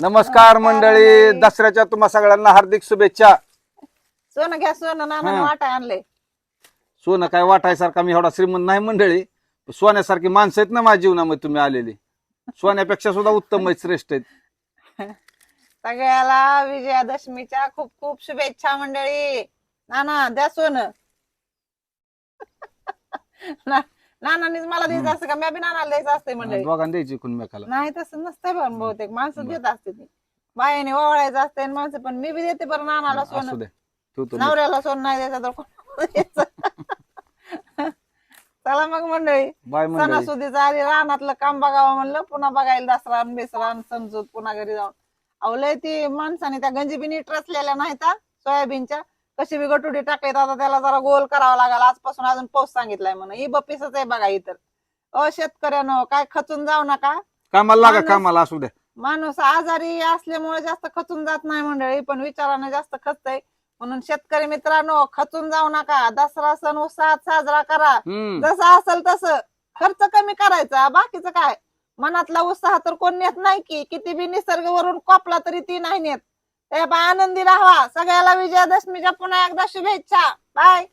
नमस्कार मंडळी, दसऱ्याच्या तुम्हा सगळ्यांना हार्दिक शुभेच्छा. सोनं घ्या, सोनं नाना वाटाय आणले. सोनं काय वाटायसारखा मी एवढा श्रीमंत नाही मंडळी. सोन्यासारखी माणसं आहेत ना माझ्या जीवनामध्ये तुम्ही आलेली. सोन्यापेक्षा सुद्धा उत्तम आहेत, श्रेष्ठ आहेत. सगळ्याला विजयादशमीच्या खूप खूप शुभेच्छा मंडळी. नाना द्या सोनं. नानानीच मला द्यायचं असतं का? मी बी नानाला द्यायचं असते मंडळी. दोघांना द्यायची कुणमेकाला. नाही तसं नसतंय पण बहुतेक माणसं देत असते ती. बायाने ओवाळायचं असते माणसं, पण मी बी देते बरं नानाला असू सोनं. दे, ठेवतो. नवऱ्याला सोनं नाही द्यायचं तर कोणाला द्यायचं? चला मग मंडळी, बाय मंडळी. सणासुदीचा आधी रानातलं काम बघावं म्हणलं, पुन्हा बघायला दसरा बेसरा समजूत पुन्हा घरी जाऊन. अवलय ती माणसाने त्या गंजीबिनी ट्रसलेल्या नाहीत सोयाबीनच्या, कशी बी गटुडी टाकलेत. आता त्याला जरा गोल करावा लागला. आजपासून अजून पाऊस सांगितलाय म्हणून. ही बपीसच आहे बघा इतर. शेतकऱ्यानं काय खचून जाऊ नका, कामाला लागा, कामाला. असू द्या. माणूस आजारी असल्यामुळे जास्त खचून जात नाही मंडळी, पण विचारानं जास्त खचतय. म्हणून शेतकरी मित्रांनो, खचून जाऊ नका. दसरा सण उत्साहात साजरा करा. जसं असेल तसं खर्च कमी करायचा, बाकीचं काय. मनातला उत्साह तर कोण नेत नाही की, किती बी निसर्ग वरून कोपला तरी ती नाही नेत. त्या आनंदी राहा. सगळ्याला विजयादशमीच्या पुन्हा एकदा शुभेच्छा. बाय.